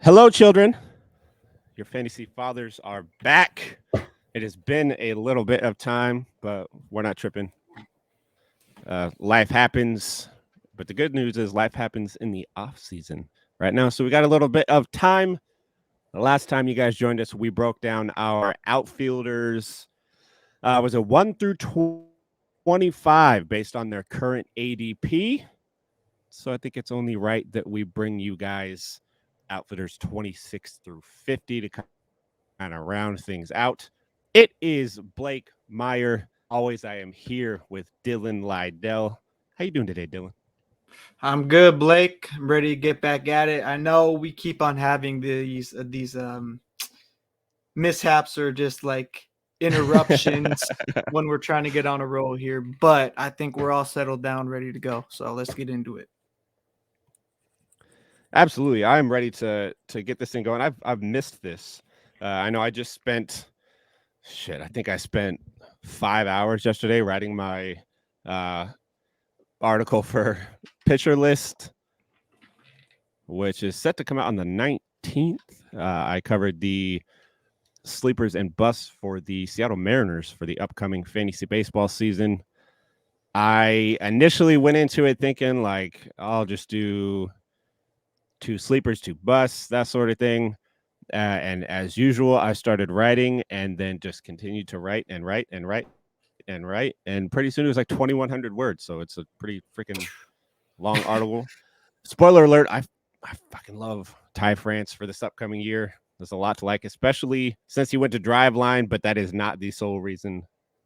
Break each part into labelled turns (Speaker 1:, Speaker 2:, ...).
Speaker 1: Hello, children. Your fantasy fathers are back. It has been a little bit of time, but we're not tripping. Life happens, but the good news is life happens in the off season right now. So we got a little bit of time. The last time you guys joined us, we broke down our outfielders. Was a 1 through 25 based on their current ADP. So I think it's only right that we bring you guys outfielders 26 through 50 to kind of round things out. It is Blake Meyer. Always, I am here with Dylan Lydell. How you doing today, Dylan?
Speaker 2: I'm good, Blake. I'm ready to get back at it. I know we keep on having these mishaps or just like interruptions when we're trying to get on a roll here, but I think we're all settled down, ready to go. So let's get into it.
Speaker 1: Absolutely, I'm ready to get this thing going. I've missed this. I know I just spent I think I spent 5 hours yesterday writing my article for Pitcher List, which is set to come out on the 19th. I covered the sleepers and busts for the Seattle Mariners for the upcoming fantasy baseball season. I initially went into it thinking like I'll just do 2 sleepers, 2 busts, that sort of thing. And as usual, I started writing and then just continued to write and write and write and write. And pretty soon it was like 2,100 words. So it's a pretty freaking long article. Spoiler alert, I fucking love Ty France for this upcoming year. There's a lot to like, especially since he went to Driveline, but that is not the sole reason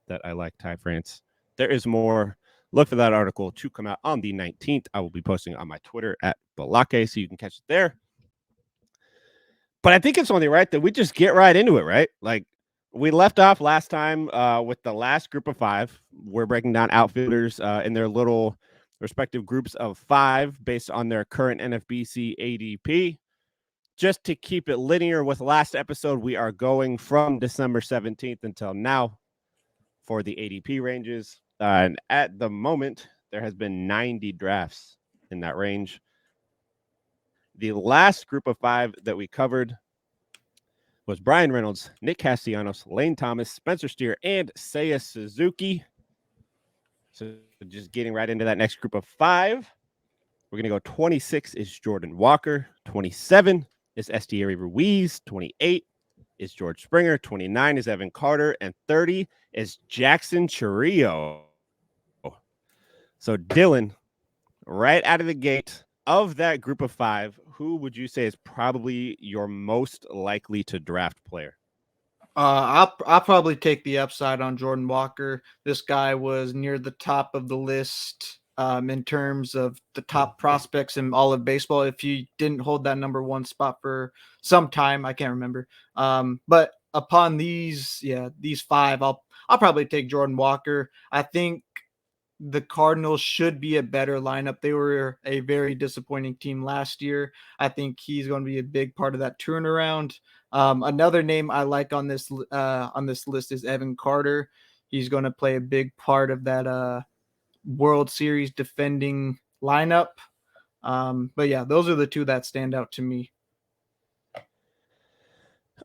Speaker 1: that I like Ty France. There is more. Look for that article to come out on the 19th. I will be posting on my Twitter at Balake, so you can catch it there. But I think it's only right that we just get right into it, right? Like we left off last time with the last group of 5. We're breaking down outfielders in their little respective groups of 5 based on their current NFBC ADP. Just to keep it linear with last episode, we are going from December 17th until now for the ADP ranges. And at the moment, there has been 90 drafts in that range. The last group of 5 that we covered was Brian Reynolds, Nick Castellanos, Lane Thomas, Spencer Steer, and Seiya Suzuki. So just getting right into that next group of 5. We're going to go 26 is Jordan Walker. 27 is Estieri Ruiz. 28 is George Springer. 29 is Evan Carter. And 30 is Jackson Chourio. So Dylan, right out of the gate of that group of 5, who would you say is probably your most likely to draft player?
Speaker 2: I'll probably take the upside on Jordan Walker. This guy was near the top of the list in terms of the top prospects in all of baseball. If you didn't hold that number 1 spot for some time, I can't remember. But upon these 5, I'll probably take Jordan Walker. I think the Cardinals should be a better lineup. They were a very disappointing team last year. I think he's going to be a big part of that turnaround. Another name I like on this list is Evan Carter. He's going to play a big part of that World Series defending lineup. But yeah, those are the 2 that stand out to me.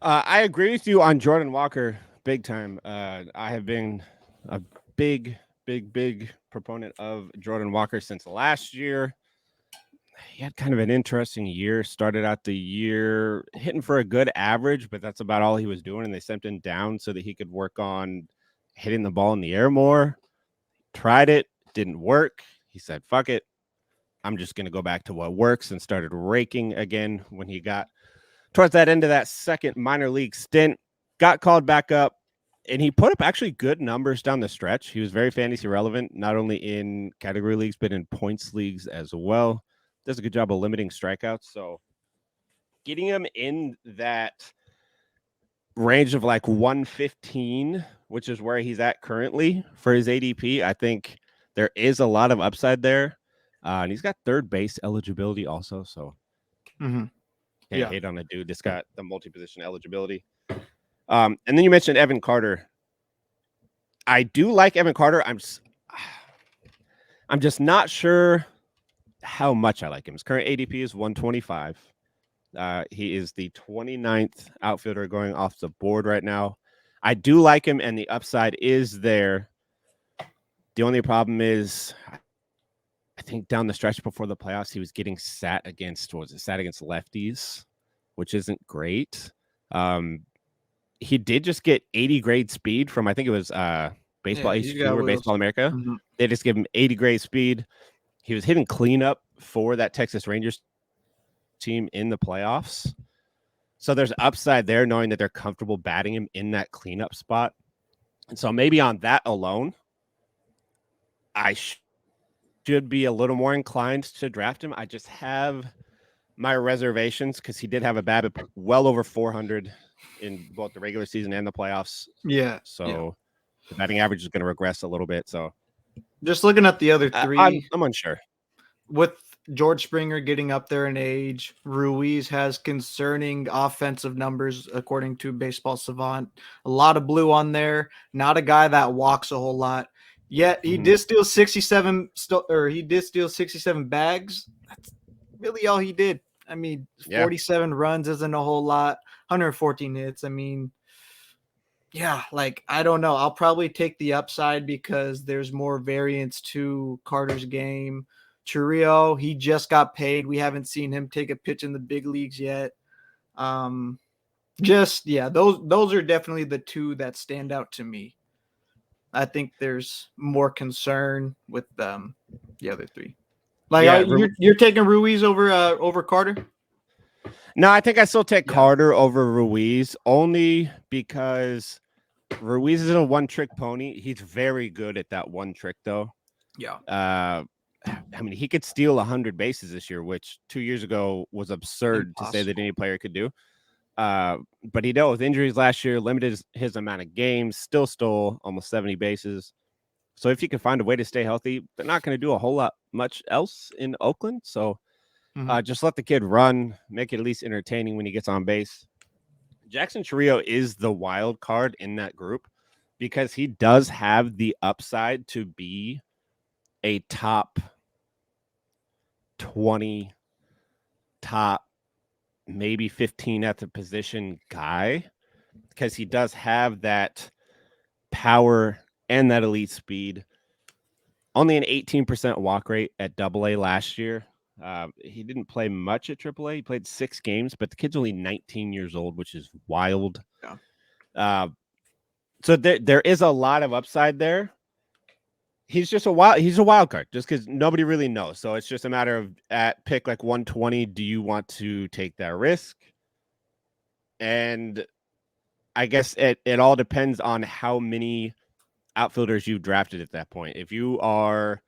Speaker 1: I agree with you on Jordan Walker big time. I have been a big proponent of Jordan Walker since last year. He had kind of an interesting year. Started out the year hitting for a good average, but that's about all he was doing. And they sent him down so that he could work on hitting the ball in the air more. Tried it, didn't work. He said, fuck it. I'm just going to go back to what works, and started raking again when he got towards that end of that second minor league stint. Got called back up. And he put up actually good numbers down the stretch. He was very fantasy relevant, not only in category leagues, but in points leagues as well. Does a good job of limiting strikeouts. So getting him in that range of like 115, which is where he's at currently for his ADP, I think there is a lot of upside there. And he's got third base eligibility also. So can't hate on a dude that's got the multi-position eligibility. And then you mentioned Evan Carter. I do like Evan Carter. I'm just not sure how much I like him. His current ADP is 125. He is the 29th outfielder going off the board right now. I do like him, and the upside is there. The only problem is, I think down the stretch before the playoffs, he was getting sat against lefties, which isn't great. He did just get 80 grade speed from, I think it was Baseball
Speaker 2: Yeah, he's
Speaker 1: HQ
Speaker 2: got
Speaker 1: or
Speaker 2: wheels.
Speaker 1: Baseball America.
Speaker 2: Mhm.
Speaker 1: They just give him 80 grade speed. He was hitting cleanup for that Texas Rangers team in the playoffs. So there's upside there, knowing that they're comfortable batting him in that cleanup spot. And so maybe on that alone, I should be a little more inclined to draft him. I just have my reservations because he did have a BABIP well over 400 in both the regular season and the playoffs.
Speaker 2: Yeah.
Speaker 1: So the batting average is going to regress a little bit. So
Speaker 2: Just looking at the other three,
Speaker 1: I'm unsure.
Speaker 2: with George Springer getting up there in age, Ruiz has concerning offensive numbers according to Baseball Savant. A lot of blue on there. Not a guy that walks a whole lot. Yet he did steal 67 he did steal 67 bags. That's really all he did. I mean, 47 runs isn't a whole lot. 114 hits. I mean, yeah, like I don't know. I'll probably take the upside because there's more variance to Carter's game. Churrio, he just got paid. We haven't seen him take a pitch in the big leagues yet. Those are definitely the two that stand out to me. I think there's more concern with the other three. Like you're taking Ruiz over Carter?
Speaker 1: No, I think I still take Carter over Ruiz, only because Ruiz is a one-trick pony. He's very good at that one trick, though.
Speaker 2: Yeah.
Speaker 1: I mean, he could steal 100 bases this year, which 2 years ago was absurd to say that any player could do. But he dealt with injuries last year, limited his amount of games, still stole almost 70 bases. So if you can find a way to stay healthy, they're not going to do a whole lot much else in Oakland. So just let the kid run, make it at least entertaining when he gets on base. Jackson Churrio is the wild card in that group because he does have the upside to be a top 20, top maybe 15 at the position guy, because he does have that power and that elite speed. Only an 18% walk rate at AA last year. He didn't play much at AAA. He played 6 games, but the kid's only 19 years old, which is wild. Yeah. So there is a lot of upside there. He's a wild card just because nobody really knows. So it's just a matter of at pick like 120, do you want to take that risk? And I guess it all depends on how many outfielders you drafted at that point. If you're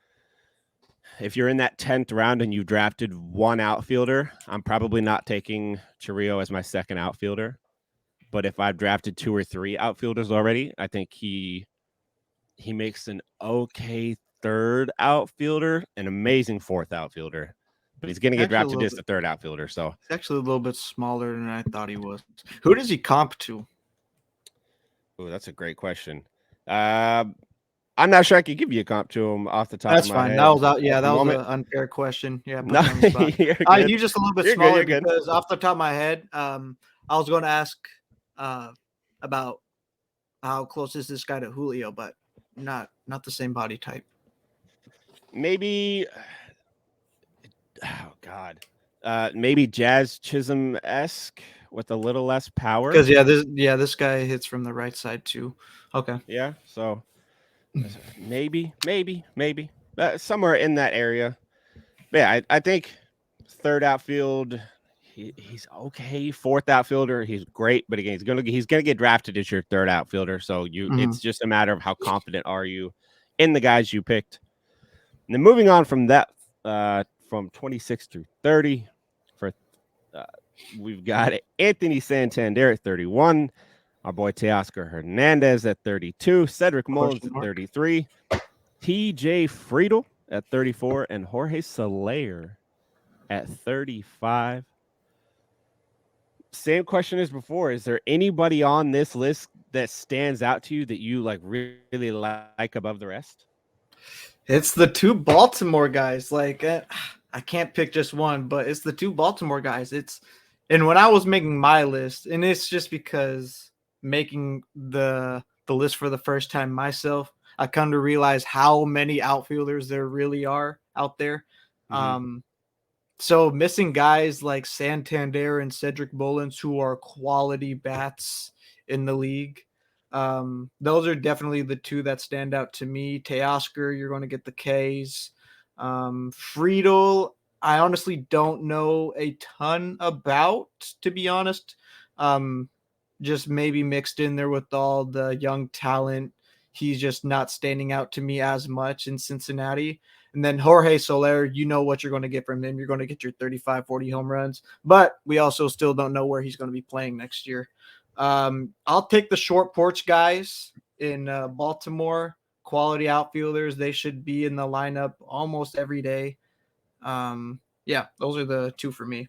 Speaker 1: in that 10th round and you drafted one outfielder, I'm probably not taking Churrio as my second outfielder. But if I've drafted 2 or 3 outfielders already, I think he makes an okay third outfielder, an amazing fourth outfielder. But he's going to get drafted as the third outfielder. So
Speaker 2: he's actually a little bit smaller than I thought he was. Who does he comp to?
Speaker 1: Oh, that's a great question. I'm not sure I could give you a comp to him off the top of my head.
Speaker 2: That was an unfair question. Yeah,
Speaker 1: no,
Speaker 2: you're just a little bit smaller because off the top of my head, I was going to ask about how close is this guy to Julio, but not the same body type.
Speaker 1: Maybe, oh God, maybe Jazz Chisholm-esque with a little less power.
Speaker 2: Because this guy hits from the right side too. Okay.
Speaker 1: Yeah, so maybe somewhere in that area. But yeah, I think third outfield, he's okay. Fourth outfielder, he's great. But again, he's gonna get drafted as your third outfielder. So it's just a matter of how confident are you in the guys you picked. And then moving on from that, from 26 through 30, we've got Anthony Santander at 31, our boy Teoscar Hernandez at 32, Cedric Mullins at 33, TJ Friedl at 34, and Jorge Soler at 35. Same question as before. Is there anybody on this list that stands out to you that you like really like above the rest?
Speaker 2: It's the 2 Baltimore guys. Like I can't pick just one, but it's the 2 Baltimore guys. It's And when I was making my list, and it's just because making the list for the first time myself, I come to realize how many outfielders there really are out there.
Speaker 1: Mm-hmm.
Speaker 2: So missing guys like Santander and Cedric Mullins, who are quality bats in the league. Those are definitely the two that stand out to me. Teoscar, you're going to get the Ks. Friedel, I honestly don't know a ton about, to be honest. Um, just maybe mixed in there with all the young talent. He's just not standing out to me as much in Cincinnati. And then Jorge Soler, you know what you're going to get from him. You're going to get your 35, 40 home runs, but we also still don't know where he's going to be playing next year. I'll take the short porch guys in Baltimore, quality outfielders. They should be in the lineup almost every day. Yeah, those are the two for me.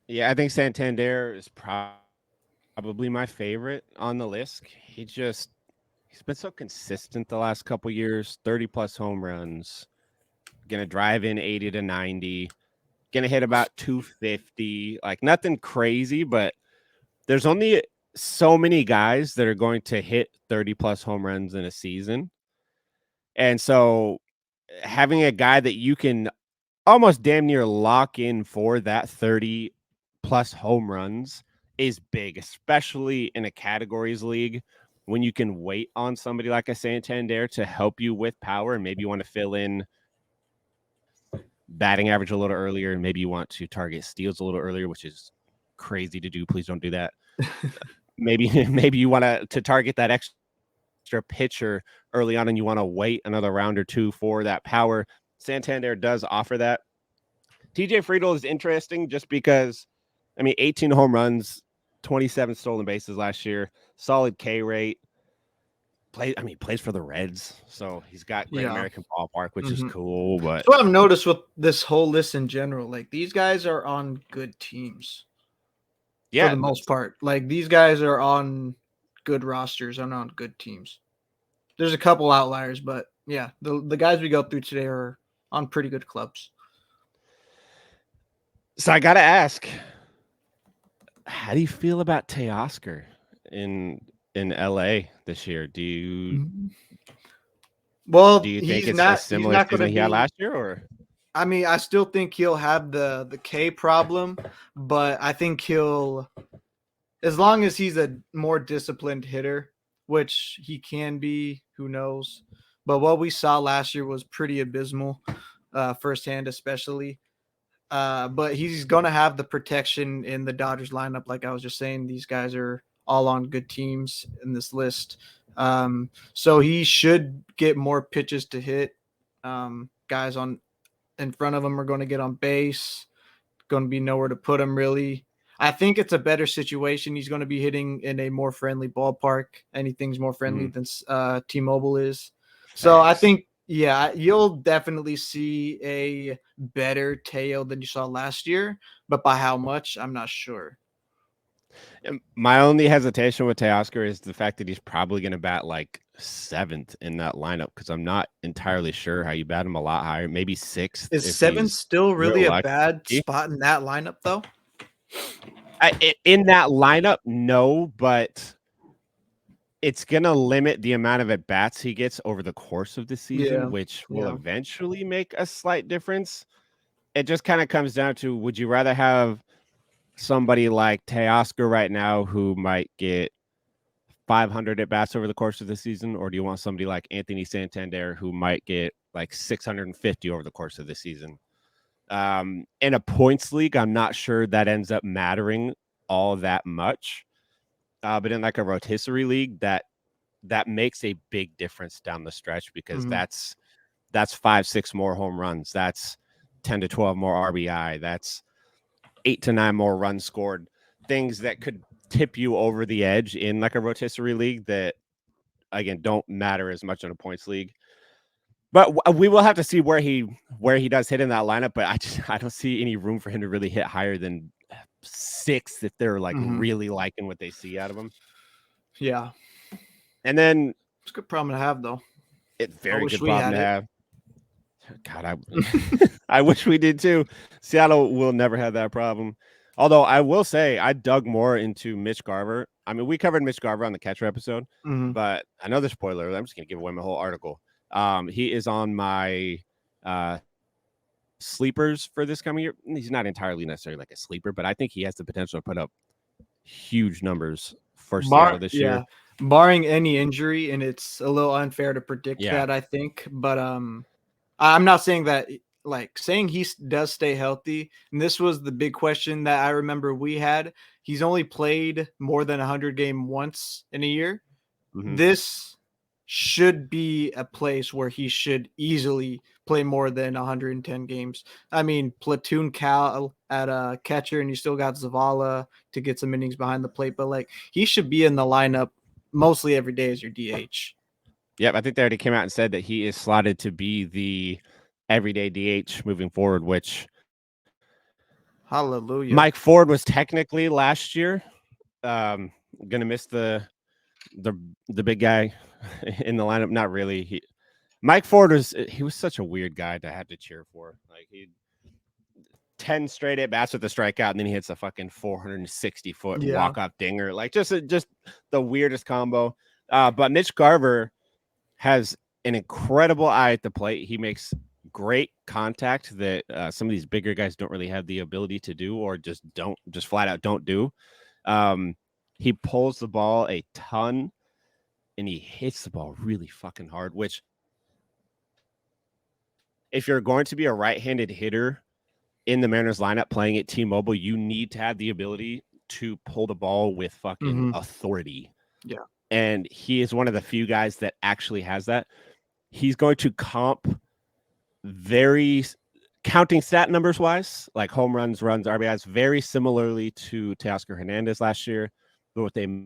Speaker 1: Yeah, I think Santander is probably my favorite on the list. He's been so consistent the last couple years, 30 plus home runs, gonna drive in 80 to 90, gonna hit about 250, like nothing crazy, but there's only so many guys that are going to hit 30 plus home runs in a season. And so having a guy that you can almost damn near lock in for that 30 plus home runs is big, especially in a categories league when you can wait on somebody like a Santander to help you with power. And maybe you want to fill in batting average a little earlier, and maybe you want to target steals a little earlier, which is crazy to do. Please don't do that. Maybe you want to target that extra pitcher early on, and you want to wait another round or two for that power. Santander does offer that. TJ Friedel is interesting just because, 18 home runs, 27 stolen bases last year, solid K rate. Plays for the Reds, so he's got Great
Speaker 2: Yeah.
Speaker 1: American Ballpark, which is
Speaker 2: Mhm.
Speaker 1: cool. But
Speaker 2: So I've noticed with this whole list in general, like these guys are on good teams for
Speaker 1: yeah,
Speaker 2: the most part. Like these guys are on good rosters and on good teams. There's a couple outliers, but yeah, the guys we go through today are on pretty good clubs.
Speaker 1: so I gotta ask, how do you feel about Teoscar in LA this year? Do
Speaker 2: Well,
Speaker 1: you think
Speaker 2: he's
Speaker 1: it's a
Speaker 2: not he's
Speaker 1: similar
Speaker 2: not going to
Speaker 1: season he had
Speaker 2: be.
Speaker 1: last year, or
Speaker 2: I mean, I still think he'll have the K problem, but I think he'll, as long as he's a more disciplined hitter, which he can be, who knows. But what we saw last year was pretty abysmal, firsthand, especially. But he's going to have the protection in the Dodgers lineup. Like I was just saying, these guys are all on good teams in this list. So he should get more pitches to hit. Guys on in front of him are going to get on base, going to be nowhere to put him really. I think it's a better situation. He's going to be hitting in a more friendly ballpark. Anything's more friendly than T-Mobile is. So I
Speaker 1: facts?
Speaker 2: think, yeah, you'll definitely see a better Teo than you saw last year, but by how much, I'm not sure.
Speaker 1: My only hesitation with Teoscar is the fact that he's probably going to bat like seventh in that lineup because I'm not entirely sure how you bat him a lot higher, maybe sixth
Speaker 2: Is
Speaker 1: if
Speaker 2: seven
Speaker 1: he's
Speaker 2: still
Speaker 1: real
Speaker 2: really a
Speaker 1: lucky.
Speaker 2: bad spot in that lineup, though?
Speaker 1: In that lineup, no, but it's going to limit the amount of at bats he gets over the course of the season,
Speaker 2: Yeah.
Speaker 1: which will
Speaker 2: Yeah.
Speaker 1: eventually make a slight difference. It just kind of comes down to, would you rather have somebody like Teoscar right now who might get 500 at bats over the course of the season, or do you want somebody like Anthony Santander who might get like 650 over the course of the season? In a points league, I'm not sure that ends up mattering all that much. But in like a rotisserie league, that makes a big difference down the stretch because
Speaker 2: Mhm.
Speaker 1: that's 5-6 more home runs. That's 10 to 12 more RBI. That's 8 to 9 more runs scored. Things that could tip you over the edge in like a rotisserie league that again don't matter as much in a points league. But we will have to see where he does hit in that lineup. But I don't see any room for him to really hit higher than sixth if they're like
Speaker 2: Mhm.
Speaker 1: really liking what they see out of him.
Speaker 2: Yeah.
Speaker 1: And then
Speaker 2: It's a good problem to have, though.
Speaker 1: it's
Speaker 2: I
Speaker 1: very
Speaker 2: wish
Speaker 1: good
Speaker 2: we
Speaker 1: problem
Speaker 2: had
Speaker 1: to
Speaker 2: it.
Speaker 1: have. God, I wish we did too. Seattle will never have that problem. Although I will say I dug more into Mitch Garver. I mean, we covered Mitch Garver on the catcher episode, but another spoiler. I'm just gonna give away my whole article. He is on my sleepers for this coming year. He's not entirely necessarily like a sleeper, but I think he has the potential to put up huge numbers for Seattle this year.
Speaker 2: Barring any injury, and it's a little unfair to predict that, I think. But I'm not saying that, like saying he does stay healthy. And this was the big question that I remember we had. He's only played more than 100 game once in a year. This should be a place where he should easily play more than 110 games. I mean, platoon Cal at a catcher, and you still got Zavala to get some innings behind the plate, but like he should be in the lineup mostly every day as your DH.
Speaker 1: Yep, I think they already came out and said that he is slotted to be the everyday DH moving forward, which
Speaker 2: hallelujah.
Speaker 1: Mike Ford was technically last year. Gonna miss the big guy in the lineup. Not really. Mike Ford was such a weird guy to have to cheer for. Like he 10 straight at bats with a strikeout, and then he hits a fucking 460-foot walk-off dinger. Like just the weirdest combo. But Mitch Garver has an incredible eye at the plate. He makes great contact that some of these bigger guys don't really have the ability to do, or just flat out don't do. He pulls the ball a ton, and he hits the ball really fucking hard, which if you're going to be a right-handed hitter in the Mariners lineup playing at T-Mobile, you need to have the ability to pull the ball with fucking authority.
Speaker 2: Yeah.
Speaker 1: And he is one of the few guys that actually has that. He's going to comp very counting stat numbers wise, like home runs, runs, RBIs, very similarly to Teoscar Hernandez last year, but with a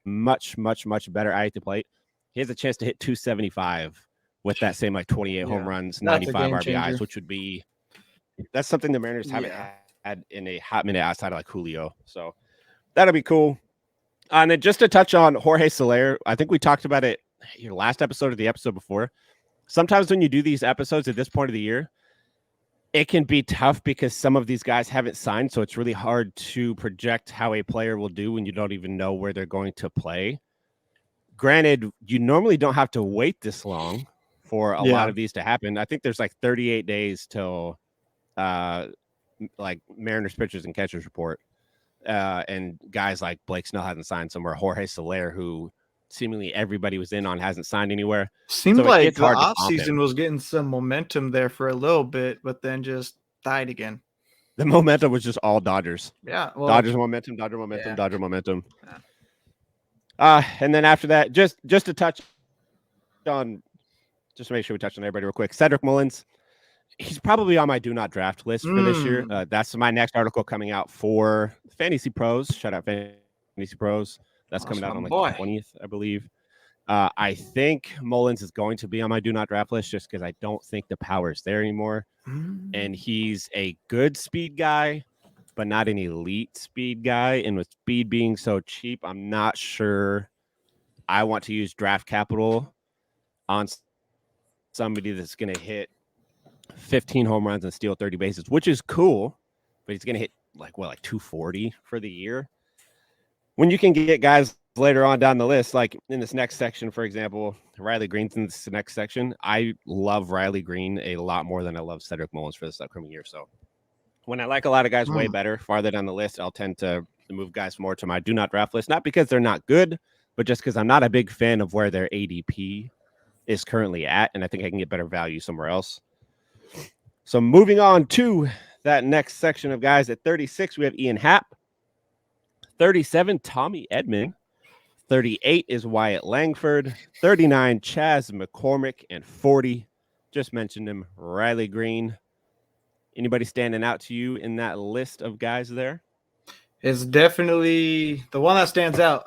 Speaker 1: much, much, much better eye at the plate. He has a chance to hit 275 with that same like 28 home runs, 95 RBIs, changer. Which would be that's something the Mariners haven't had in a hot minute outside of like Julio. So that'll be cool. And then just to touch on Jorge Soler, I think we talked about it your last episode or the episode before. Sometimes when you do these episodes at this point of the year, it can be tough because some of these guys haven't signed. So it's really hard to project how a player will do when you don't even know where they're going to play. Granted, you normally don't have to wait this long for a lot of these to happen. I think there's like 38 days till like Mariners pitchers and catchers report. And guys like Blake Snell hasn't signed somewhere. Jorge Soler, who seemingly everybody was in on, hasn't signed anywhere.
Speaker 2: Seemed like the offseason was getting some momentum there for a little bit, but then just died again.
Speaker 1: The momentum was just all Dodgers.
Speaker 2: Yeah.
Speaker 1: Well, Dodger momentum. Yeah. And then after that, just to touch on, just to make sure we touch on everybody real quick, Cedric Mullins. He's probably on my do not draft list for this year. That's my next article coming out for FantasyPros. Shout out FantasyPros. That's coming out on like the 20th, I believe. I think Mullins is going to be on my do not draft list just because I don't think the power is there anymore. And he's a good speed guy, but not an elite speed guy. And with speed being so cheap, I'm not sure I want to use draft capital on somebody that's going to hit 15 home runs and steal 30 bases, which is cool, but he's going to hit like 240 for the year. When you can get guys later on down the list, like in this next section, for example, Riley Green's in this next section. I love Riley Green a lot more than I love Cedric Mullins for this upcoming year. So when I like a lot of guys way better farther down the list, I'll tend to move guys more to my do not draft list, not because they're not good, but just because I'm not a big fan of where their ADP is currently at, and I think I can get better value somewhere else. So moving on to that next section of guys, at 36, we have Ian Happ. 37, Tommy Edman. 38 is Wyatt Langford. 39, Chas McCormick. And 40, just mentioned him, Riley Green. Anybody standing out to you in that list of guys there?
Speaker 2: It's definitely the one that stands out.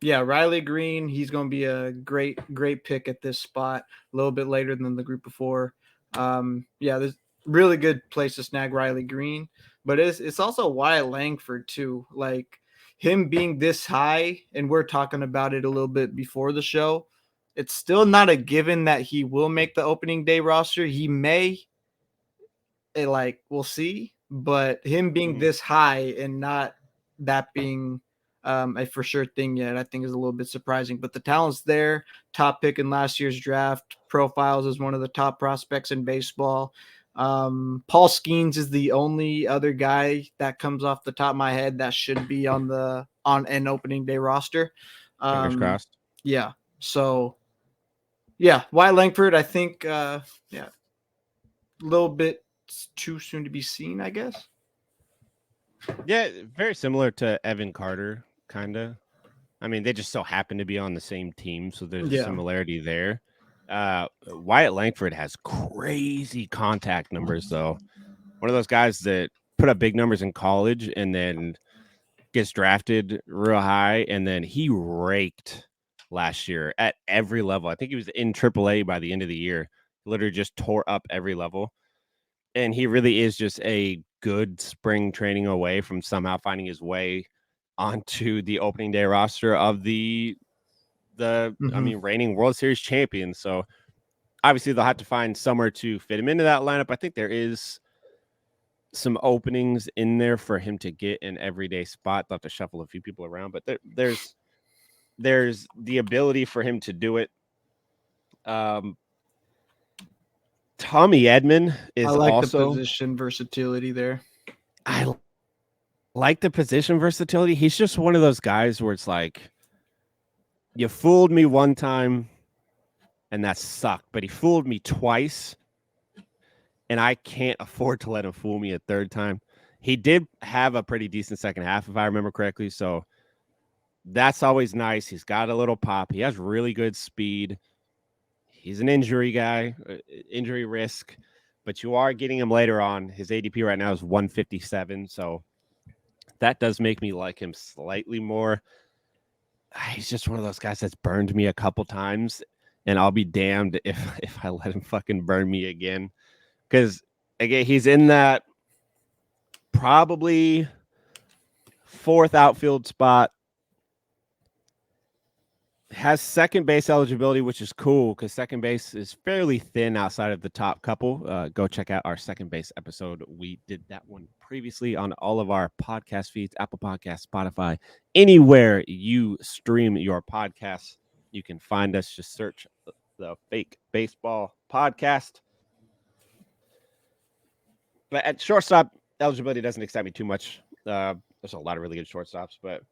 Speaker 2: Riley Green. He's going to be a great pick at this spot. A little bit later than the group before. There's really good place to snag Riley Green, but it's also Wyatt Langford too. Like him being this high, and we're talking about it a little bit before the show. it's still not a given that he will make the opening day roster. He may, we'll see. But him being this high and not that being a for sure thing yet, I think is a little bit surprising. But the talent's there. Top pick in last year's draft. Profiles as one of the top prospects in baseball. Paul Skeens is the only other guy that comes off the top of my head that should be on an opening day roster.
Speaker 1: Fingers crossed.
Speaker 2: Yeah. So, yeah, Wyatt Langford, I think, a little bit too soon to be seen, I guess.
Speaker 1: Yeah, very similar to Evan Carter, kind of. I mean, they just so happen to be on the same team, so there's a similarity there. Wyatt Langford has crazy contact numbers, though. One of those guys that put up big numbers in college and then gets drafted real high, and then he raked last year at every level. I think he was in AAA by the end of the year. Literally just tore up every level. And he really is just a good spring training away from somehow finding his way onto the opening day roster of the reigning World Series champion. So obviously they'll have to find somewhere to fit him into that lineup. I think there is some openings in there for him to get an everyday spot. They'll have to shuffle a few people around, but there's the ability for him to do it. Tommy Edman is also
Speaker 2: the position versatility there.
Speaker 1: I like the position versatility. He's just one of those guys where it's like, you fooled me one time and that sucked, but he fooled me twice and I can't afford to let him fool me a third time. He did have a pretty decent second half, if I remember correctly. So that's always nice. He's got a little pop. He has really good speed. He's an injury guy, injury risk, but you are getting him later on. His ADP right now is 157. So that does make me like him slightly more. He's just one of those guys that's burned me a couple times, and I'll be damned if I let him fucking burn me again. Because, again, he's in that probably fourth outfield spot. Has second base eligibility, which is cool because second base is fairly thin outside of the top couple. Go check out our second base episode. We did that one previously on all of our podcast feeds, Apple Podcasts, Spotify, anywhere you stream your podcasts. You can find us. Just search the Fake Baseball Podcast. But at shortstop, eligibility doesn't excite me too much. There's a lot of really good shortstops, but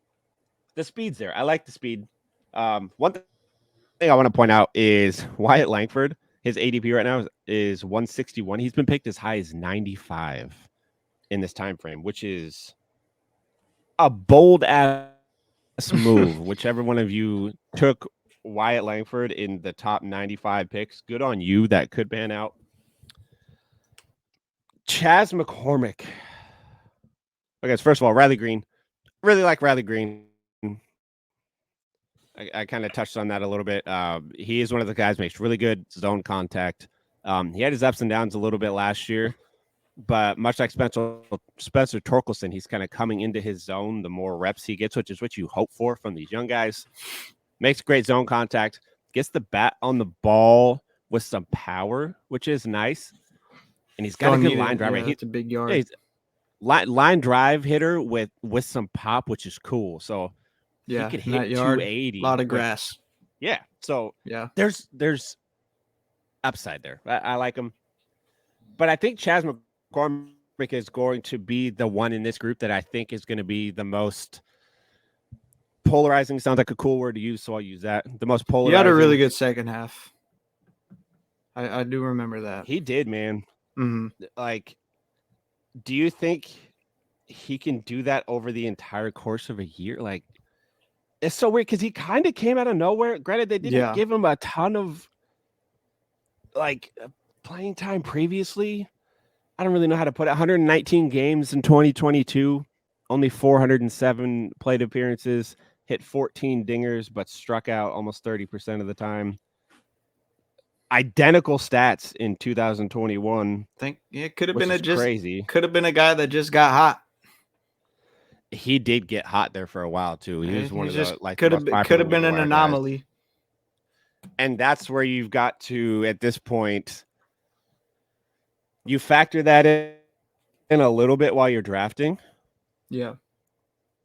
Speaker 1: the speed's there. I like the speed. One thing I want to point out is Wyatt Langford. His ADP right now is 161. He's been picked as high as 95 in this time frame, which is a bold ass move. Whichever one of you took Wyatt Langford in the top 95 picks, good on you. That could pan out. Chas McCormick. Okay, so first of all, Riley Green. Really like Riley Green. I kind of touched on that a little bit. He is one of the guys who makes really good zone contact. He had his ups and downs a little bit last year, but much like Spencer Torkelson, he's kind of coming into his zone the more reps he gets, which is what you hope for from these young guys. Makes great zone contact, gets the bat on the ball with some power, which is nice. And he's got a good line drive.
Speaker 2: It's a big yard.
Speaker 1: Yeah, he's line drive hitter with some pop, which is cool. So he could hit 280.
Speaker 2: A lot of grass.
Speaker 1: Yeah. So
Speaker 2: yeah,
Speaker 1: there's upside there. I like him. But I think Chas McCormick is going to be the one in this group that I think is going to be the most polarizing. Sounds like a cool word to use, so I'll use that. The most polarizing.
Speaker 2: He had a really good second half. I do remember that.
Speaker 1: He did, man.
Speaker 2: Mm-hmm.
Speaker 1: Like, do you think he can do that over the entire course of a year? Like, it's so weird because he kind of came out of nowhere. Granted, they didn't give him a ton of playing time previously. I don't really know how to put it. 119 games in 2022, only 407 plate appearances, hit 14 dingers, but struck out almost 30% of the time. Identical stats in 2021.
Speaker 2: I think it could have been
Speaker 1: crazy.
Speaker 2: Could have been a guy that just got hot.
Speaker 1: He did get hot there for a while too. He was one of the
Speaker 2: could have been an anomaly.
Speaker 1: And that's where you've got to, at this point, you factor that in a little bit while you're drafting.
Speaker 2: Yeah.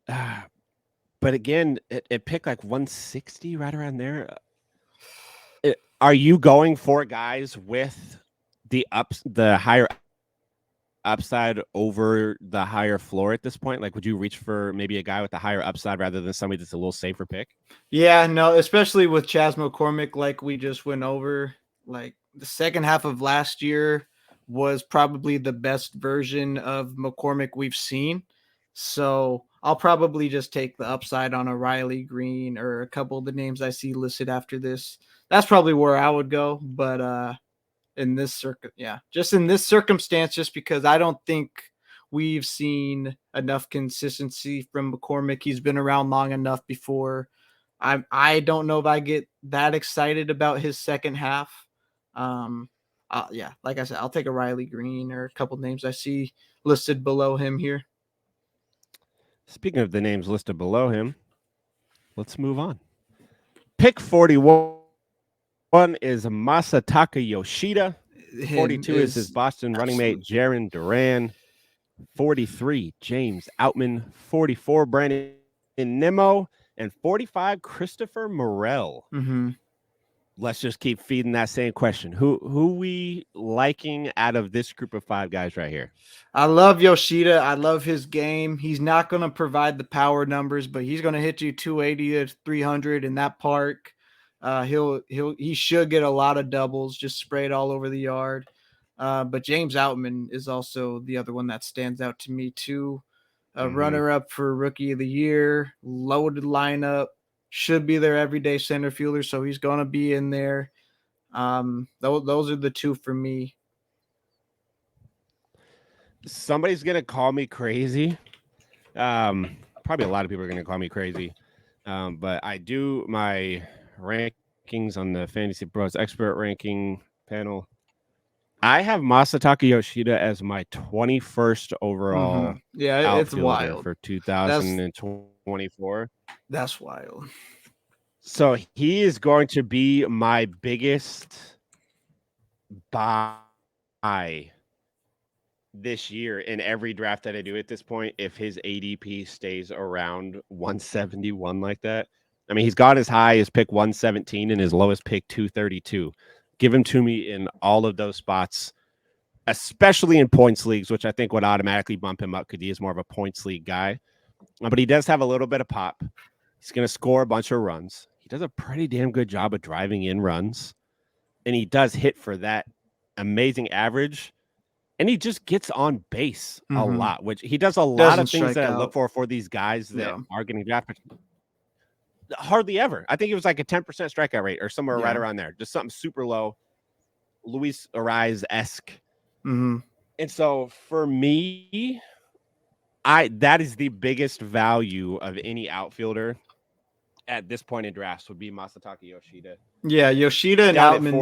Speaker 1: But again, it picked like 160, right around there. Are you going for guys with the higher upside over the higher floor at this point? Like, would you reach for maybe a guy with the higher upside rather than somebody that's a little safer pick?
Speaker 2: Yeah, no, especially with Chas McCormick, like we just went over. Like the second half of last year was probably the best version of McCormick we've seen. So I'll probably just take the upside on a Riley Green or a couple of the names I see listed after this. That's probably where I would go. But in this just in this circumstance, just because I don't think we've seen enough consistency from McCormick. He's been around long enough before. I don't know if I get that excited about his second half. Like I said, I'll take a Riley Green or a couple names I see listed below him here.
Speaker 1: Speaking of the names listed below him, let's move on. Pick 41 is Masataka Yoshida. 42 is his Boston running mate, Jaron Duran. 43, James Outman. 44, Brandon Nimmo. And 45, Christopher Morel.
Speaker 2: Mm-hmm.
Speaker 1: Let's just keep feeding that same question. Who we liking out of this group of 5 guys right here?
Speaker 2: I love Yoshida. I love his game. He's not going to provide the power numbers, but he's going to hit you 280 to 300 in that park. He should get a lot of doubles, just sprayed all over the yard. But James Outman is also the other one that stands out to me too. Runner-up for Rookie of the Year, loaded lineup, should be their everyday center fielder, so he's going to be in there. Those are the 2 for me.
Speaker 1: Somebody's going to call me crazy. Probably a lot of people are going to call me crazy. But I do my rankings on the FantasyPros expert ranking panel. I have Masataka Yoshida as my 21st overall
Speaker 2: outfielder
Speaker 1: it's wild for 2024.
Speaker 2: That's wild.
Speaker 1: So he is going to be my biggest buy this year in every draft that I do at this point. If his ADP stays around 171 like that, I mean, he's got his high as pick 117 and his lowest pick 232. Give him to me in all of those spots, especially in points leagues, which I think would automatically bump him up because he is more of a points league guy. But he does have a little bit of pop. He's going to score a bunch of runs. He does a pretty damn good job of driving in runs. And he does hit for that amazing average. And he just gets on base a lot, which he does a lot of things that I look for these guys that are getting drafted. Hardly ever. I think it was like a 10% strikeout rate or somewhere right around there. Just something super low. Luis Ariz-esque. And so for me, that is the biggest value of any outfielder at this point in drafts would be Masataka Yoshida.
Speaker 2: Yeah, Yoshida and Outman,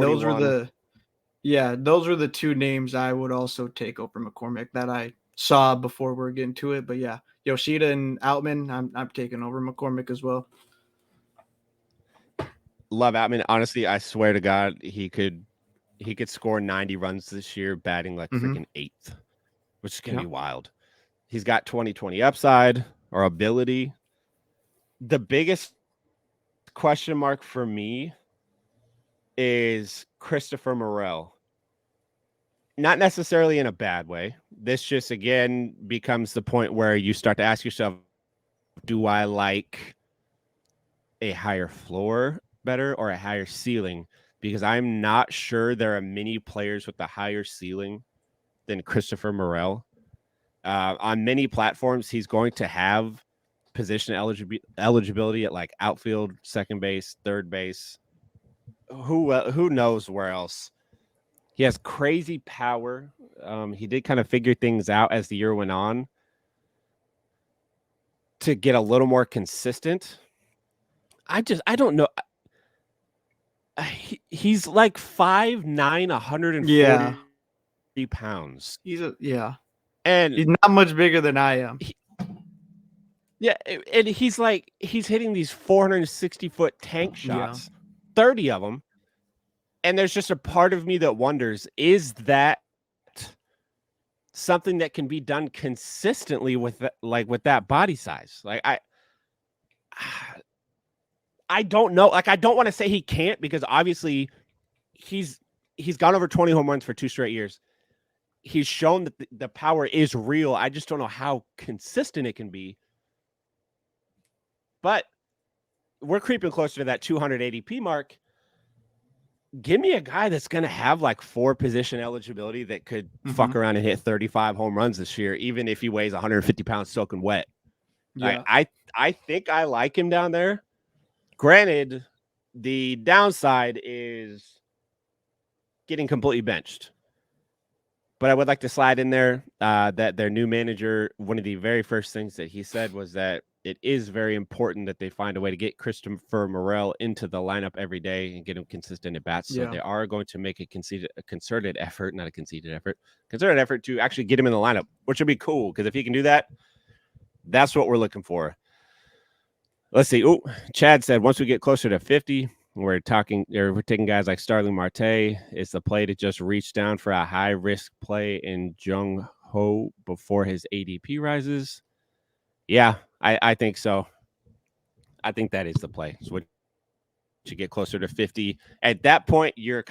Speaker 2: those were the 2 names I would also take over McCormick that I saw before we're getting to it. But yeah, Yoshida and Outman, I'm taking over McCormick as well.
Speaker 1: Love Outman. Honestly, I swear to God, he could score 90 runs this year, batting like freaking 8th, which is going to be wild. He's got 20/20 upside or ability. The biggest question mark for me is Christopher Morel. Not necessarily in a bad way. This just, again, becomes the point where you start to ask yourself, do I like a higher floor better or a higher ceiling? Because I'm not sure there are many players with a higher ceiling than Christopher Morel. On many platforms, he's going to have position eligibility at like outfield, second base, third base. Who knows where else? He has crazy power. He did kind of figure things out as the year went on to get a little more consistent. I don't know. He's like 5'9", 140 pounds. And
Speaker 2: he's not much bigger than I am.
Speaker 1: And he's hitting these 460-foot tank shots, 30 of them, And there's just a part of me that wonders, is that something that can be done consistently with with that body size? Like I don't know. Like I don't want to say he can't, because obviously he's gone over 20 home runs for 2 straight years. He's shown that the power is real. I just don't know how consistent it can be. But we're creeping closer to that 200 ADP mark. Give me a guy that's going to have like 4 position eligibility that could fuck around and hit 35 home runs this year, even if he weighs 150 pounds soaking wet.
Speaker 2: Yeah.
Speaker 1: I think I like him down there. Granted, the downside is getting completely benched. But I would like to slide in there that their new manager, one of the very first things that he said was that it is very important that they find a way to get Christopher Morel into the lineup every day and get him consistent at bats. So they are going to make a concerted effort to actually get him in the lineup, which would be cool, because if he can do that, that's what we're looking for. Let's see. Oh, Chad said once we get closer to 50, we're taking guys like Starling Marte. It's the play to just reach down for a high risk play in Jung Ho before his ADP rises. Yeah, I think so. I think that is the play. So once you get closer to 50, at that point, you're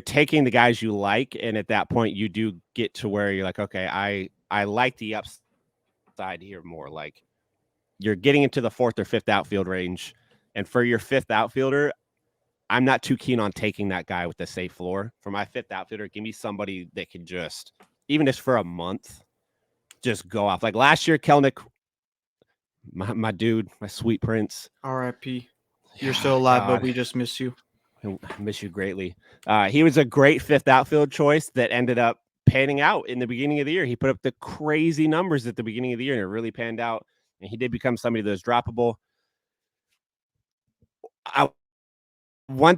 Speaker 1: taking the guys you like, and at that point, you do get to where you're like, okay, I like the upside here more. Like you're getting into the 4th or 5th outfield range. And for your 5th outfielder, I'm not too keen on taking that guy with the safe floor. For my 5th outfielder, give me somebody that can just, even just for a month, just go off. Like last year, Kelnick, my dude, my sweet prince.
Speaker 2: R.I.P. You're still alive, but we just miss you.
Speaker 1: I miss you greatly. He was a great 5th outfield choice that ended up panning out in the beginning of the year. He put up the crazy numbers at the beginning of the year, and it really panned out. And he did become somebody that was droppable. One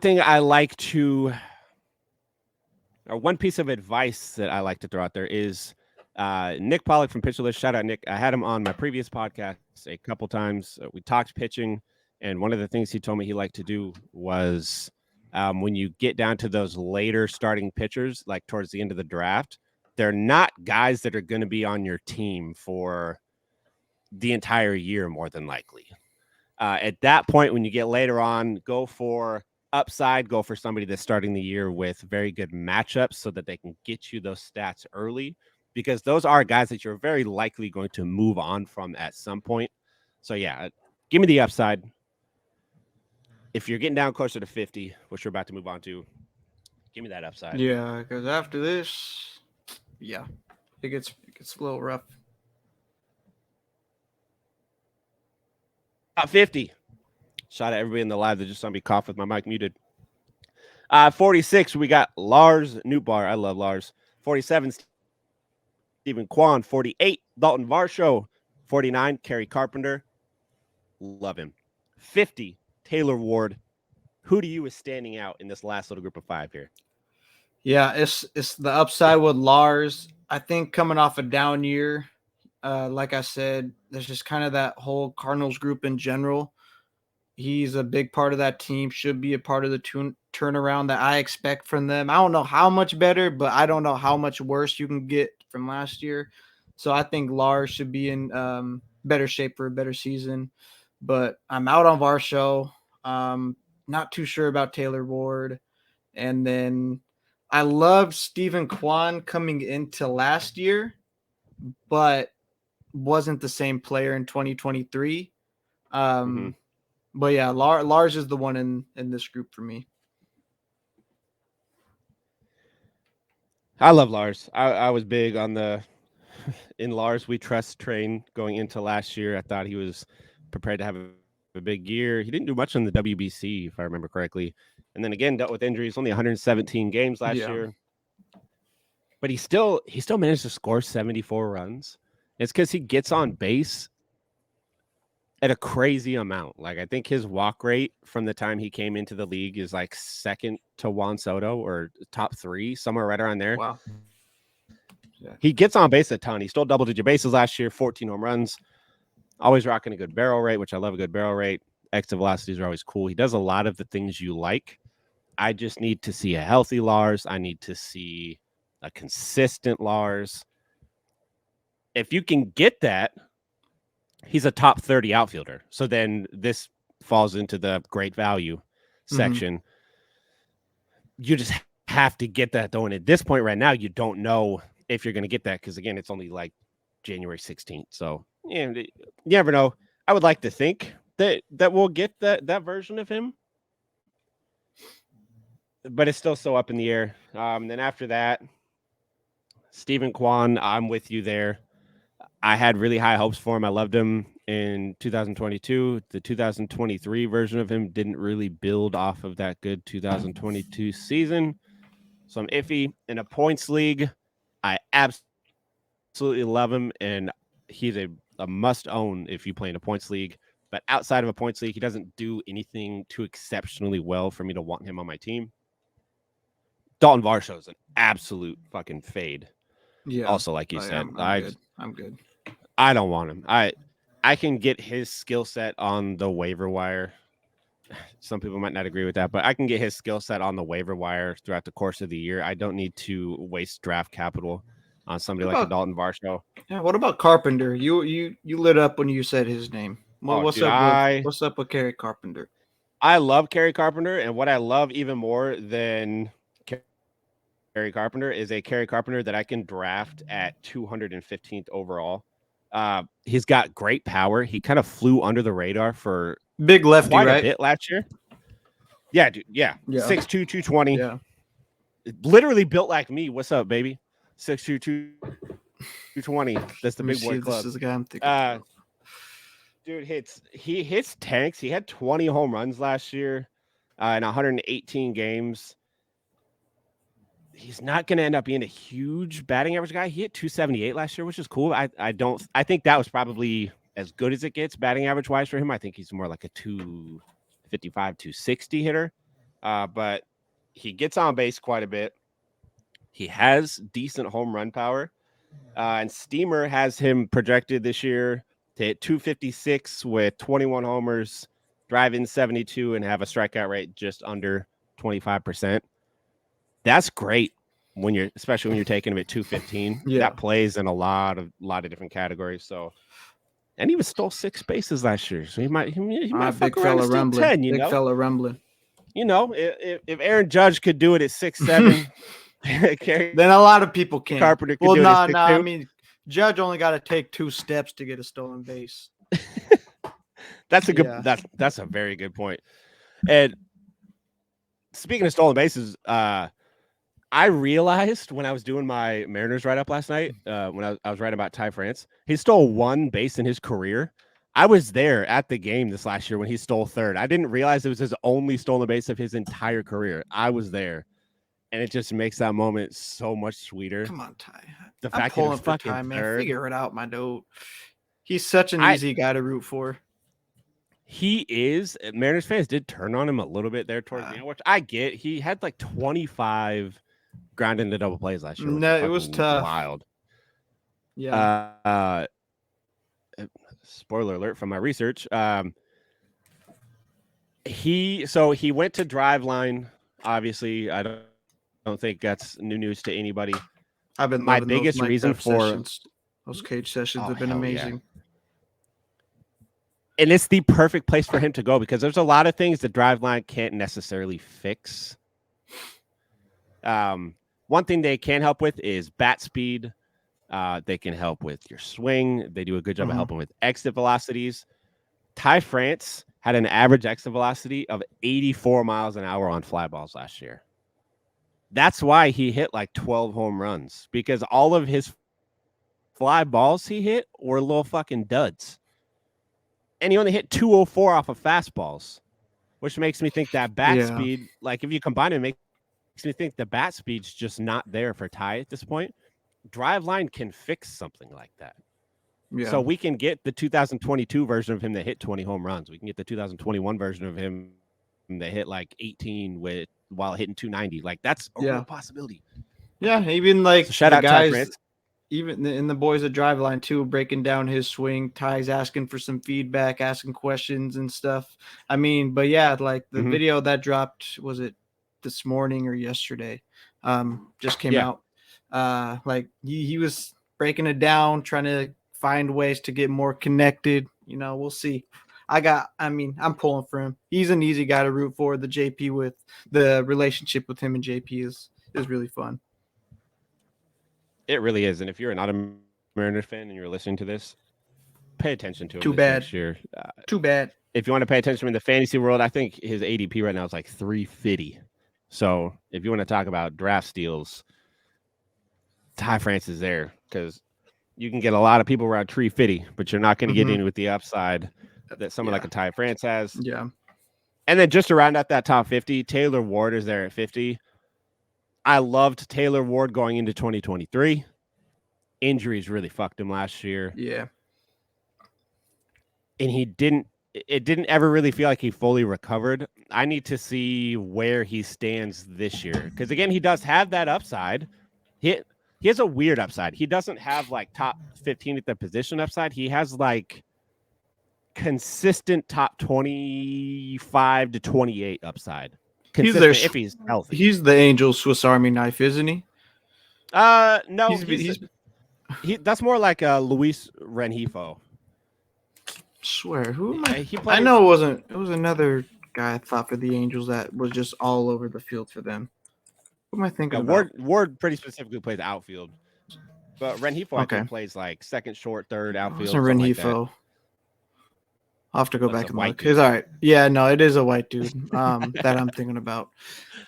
Speaker 1: piece of advice that I like to throw out there is Nick Pollock from Pitcher List. Shout out, Nick. I had him on my previous podcast a couple times. We talked pitching, and one of the things he told me he liked to do was when you get down to those later starting pitchers, like towards the end of the draft, they're not guys that are going to be on your team for the entire year, more than likely. At that point, when you get later on, go for upside, go for somebody that's starting the year with very good matchups so that they can get you those stats early, because those are guys that you're very likely going to move on from at some point. So yeah, give me the upside. If you're getting down closer to 50, which we're about to move on to, give me that upside.
Speaker 2: Yeah, because after this, it gets a little rough.
Speaker 1: Top 50. Shout out everybody in the live that just saw me cough with my mic muted. 46, we got Lars Newbar. I love Lars. 47, Stephen Kwan. 48, Dalton Varsho. 49, Kerry Carpenter. Love him. 50, Taylor Ward. Who to you is standing out in this last little group of 5 here?
Speaker 2: Yeah, it's the upside with Lars. I think coming off a down year, like I said, there's just kind of that whole Cardinals group in general. He's a big part of that team, should be a part of the turnaround that I expect from them. I don't know how much better, but I don't know how much worse you can get from last year. So I think Lars should be in better shape for a better season. But I'm out on Varsho. Not too sure about Taylor Ward. And then I loved Stephen Kwan coming into last year, but wasn't the same player in 2023. But yeah, Lars is the one in this group for me.
Speaker 1: I love Lars. I was big on the in Lars we trust train going into last year. I thought he was prepared to have a big year. He didn't do much on the WBC, if I remember correctly. And then again, dealt with injuries, only 117 games last year. But he still managed to score 74 runs. It's because he gets on base at a crazy amount. Like I think his walk rate from the time he came into the league is like second to Juan Soto or top 3, somewhere right around there.
Speaker 2: Wow.
Speaker 1: Yeah. He gets on base a ton. He stole double-digit bases last year, 14 home runs. Always rocking a good barrel rate, which I love a good barrel rate. Exit velocities are always cool. He does a lot of the things you like. I just need to see a healthy Lars. I need to see a consistent Lars. If you can get that, he's a top 30 outfielder. So then this falls into the great value section. You just have to get that though. And at this point right now, you don't know if you're going to get that because, again, it's only like January 16th. So yeah, you never know. I would like to think that we'll get that version of him, but it's still so up in the air. Then after that, Stephen Kwan, I'm with you there. I had really high hopes for him. I loved him in 2022. The 2023 version of him didn't really build off of that good 2022 season. So I'm iffy. In a points league, I absolutely love him, and he's a must own if you play in a points league. But outside of a points league, he doesn't do anything too exceptionally well for me to want him on my team. Dalton Varsho is an absolute fucking fade.
Speaker 2: Yeah.
Speaker 1: Also, like you said,
Speaker 2: I'm good.
Speaker 1: I don't want him. I can get his skill set on the waiver wire. Some people might not agree with that, but I can get his skill set on the waiver wire throughout the course of the year. I don't need to waste draft capital on somebody like a Dalton Varsho.
Speaker 2: Yeah. What about Carpenter? You lit up when you said his name. What's up with Kerry Carpenter?
Speaker 1: I love Kerry Carpenter, and what I love even more than Kerry Carpenter is a Kerry Carpenter that I can draft at 215th overall. He's got great power. He kind of flew under the radar for
Speaker 2: big lefty,
Speaker 1: quite
Speaker 2: right?
Speaker 1: a bit last year. Yeah, dude. Yeah. 6'2", 220.
Speaker 2: Yeah.
Speaker 1: Literally built like me. What's up, baby? 6'2", 220. That's the big boy club.
Speaker 2: This is the guy I'm thinking of.
Speaker 1: Dude, he hits tanks. He had 20 home runs last year in 118 games. He's not going to end up being a huge batting average guy. He hit 278 last year, which is cool. I think that was probably as good as it gets batting average wise for him. I think he's more like a 255, 260 hitter. But he gets on base quite a bit. He has decent home run power. And Steamer has him projected this year to hit 256 with 21 homers, drive in 72, and have a strikeout rate just under 25%. That's great especially when you're taking him at 215.
Speaker 2: Yeah.
Speaker 1: That plays in a lot of different categories. So, and he was stole 6 bases last year, so he might
Speaker 2: big fella rumbling.
Speaker 1: 10.
Speaker 2: Big fella rumbling.
Speaker 1: You know, if Aaron Judge could do it at 6'7",
Speaker 2: then a lot of people can.
Speaker 1: Carpenter could do it at 6'2".
Speaker 2: I mean, Judge only got to take 2 steps to get a stolen base.
Speaker 1: That's a good. Yeah. That's a very good point. And speaking of stolen bases, I realized when I was doing my Mariners write-up last night, when I was writing about Ty France, he stole 1 base in his career. I was there at the game this last year when he stole 3rd. I didn't realize it was his only stolen base of his entire career. I was there, and it just makes that moment so much sweeter.
Speaker 2: Come on, Ty.
Speaker 1: The fact that he's fucking
Speaker 2: Ty, man.
Speaker 1: 3rd.
Speaker 2: Figure it out, my dude. He's such an easy guy to root for.
Speaker 1: He is. Mariners fans did turn on him a little bit there towards the end, which I get. He had like 25 ground into double plays last year.
Speaker 2: No, it was tough.
Speaker 1: Wild.
Speaker 2: Yeah.
Speaker 1: Spoiler alert from my research. He went to Driveline. Obviously, I don't think that's new news to anybody.
Speaker 2: I've been
Speaker 1: my biggest reason for
Speaker 2: those cage sessions have been amazing.
Speaker 1: Yeah. And it's the perfect place for him to go because there's a lot of things that Driveline can't necessarily fix. One thing they can help with is bat speed. They can help with your swing. They do a good job of helping with exit velocities. Ty France had an average exit velocity of 84 miles an hour on fly balls last year. That's why he hit like 12 home runs, because all of his fly balls he hit were little fucking duds. And he only hit 204 off of fastballs, which makes me think that bat speed, like if you combine it, makes me think the bat speed's just not there for Ty at this point. Driveline can fix something like that. Yeah. So we can get the 2022 version of him that hit 20 home runs. We can get the 2021 version of him that hit like 18 while hitting 290. Like that's a real possibility.
Speaker 2: Yeah, even like
Speaker 1: so shout out
Speaker 2: guys,
Speaker 1: Ty France.
Speaker 2: Even in the boys at Driveline too, breaking down his swing. Ty's asking for some feedback, asking questions and stuff. I mean, but yeah, like the video that dropped, was it this morning or yesterday. Just came
Speaker 1: Yeah.
Speaker 2: out. Like he was breaking it down, trying to find ways to get more connected. We'll see. I'm pulling for him. He's an easy guy to root for. The relationship with him and JP is really fun.
Speaker 1: It really is. And if you're an Autumn Mariners fan and you're listening to this, pay attention to him
Speaker 2: Too
Speaker 1: this
Speaker 2: bad.
Speaker 1: next year.
Speaker 2: Too bad.
Speaker 1: If you want to pay attention in the fantasy world, I think his ADP right now is like 350. So if you want to talk about draft steals, Ty France is there because you can get a lot of people around 350, but you're not going to get in with the upside that someone like a Ty France has.
Speaker 2: Yeah.
Speaker 1: And then just to round out that top 50, Taylor Ward is there at 50. I loved Taylor Ward going into 2023. Injuries really fucked him last year.
Speaker 2: Yeah.
Speaker 1: And it didn't ever really feel like he fully recovered. I need to see where he stands this year. Because again, he does have that upside. He has a weird upside. He doesn't have like top 15 at the position upside. He has like consistent top 25 to 28 upside. Consistent if he's healthy.
Speaker 2: He's the Angels Swiss Army knife, isn't he?
Speaker 1: No, that's more like Luis Rengifo.
Speaker 2: Swear, who am I?
Speaker 1: I
Speaker 2: know it wasn't. It was another guy I thought for the Angels that was just all over the field for them. What am I thinking about?
Speaker 1: Ward pretty specifically plays outfield, but Rengifo I think plays like second, short, third, outfield.
Speaker 2: It wasn't Rengifo.
Speaker 1: Like
Speaker 2: I'll have to go back and look. It's all right. Yeah, no, it is a white dude that I'm thinking about.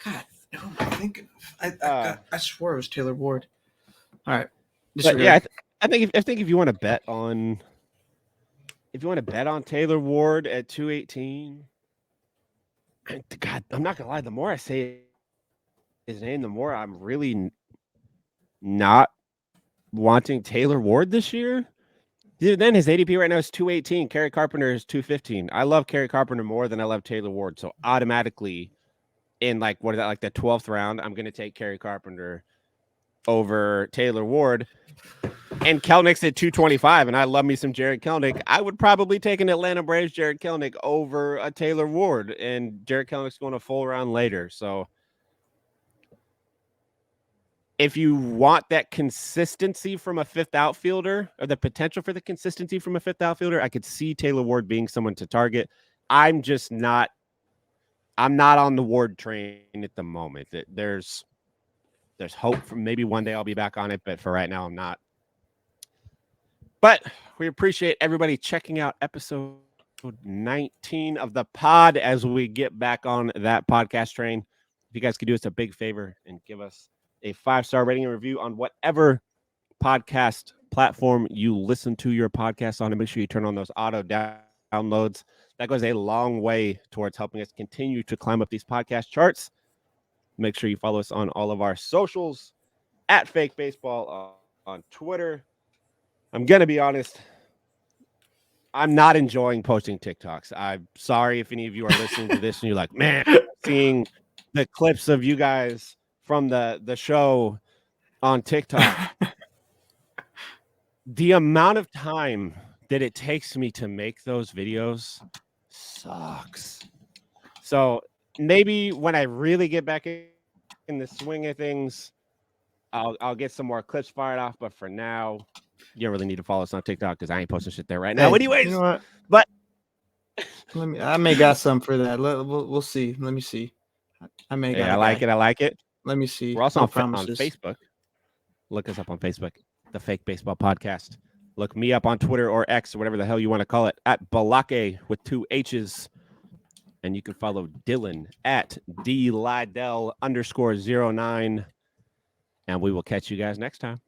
Speaker 2: God, who am I thinking of? I swear it was Taylor Ward. All right.
Speaker 1: Yeah, I think if you want to bet on Taylor Ward at 218, God, I'm not gonna lie. The more I say his name, the more I'm really not wanting Taylor Ward this year. Then his ADP right now is 218. Kerry Carpenter is 215. I love Kerry Carpenter more than I love Taylor Ward. So automatically, in like what is that, like the 12th round, I'm gonna take Kerry Carpenter over Taylor Ward. And Kelnick's at 225, and I love me some Jared Kelnick. I would probably take an Atlanta Braves Jared Kelnick over a Taylor Ward, and Jared Kelnick's going a full round later. So if you want that consistency from a fifth outfielder, or the potential for the consistency from a fifth outfielder, I could see Taylor Ward being someone to target. I'm not on the Ward train at the moment. There's hope for maybe one day I'll be back on it, but for right now, I'm not. But we appreciate everybody checking out episode 19 of the pod as we get back on that podcast train. If you guys could do us a big favor and give us a 5-star rating and review on whatever podcast platform you listen to your podcast on, and make sure you turn on those auto downloads. That goes a long way towards helping us continue to climb up these podcast charts. Make sure you follow us on all of our socials at Fake Baseball on Twitter. I'm going to be honest. I'm not enjoying posting TikToks. I'm sorry if any of you are listening to this and you're like, man, seeing the clips of you guys from the show on TikTok. The amount of time that it takes me to make those videos sucks. So maybe when I really get back in the swing of things, I'll get some more clips fired off. But for now, you don't really need to follow us on TikTok because I ain't posting shit there right now. Anyways,
Speaker 2: you know what?
Speaker 1: But
Speaker 2: I may got some for that. We'll see. Let me see. I like
Speaker 1: it.
Speaker 2: Let me see.
Speaker 1: We're also on Facebook. Look us up on Facebook, the Fake Baseball Podcast. Look me up on Twitter or X or whatever the hell you want to call it, at Balake with 2 H's. And you can follow Dylan at DLydell_09. And we will catch you guys next time.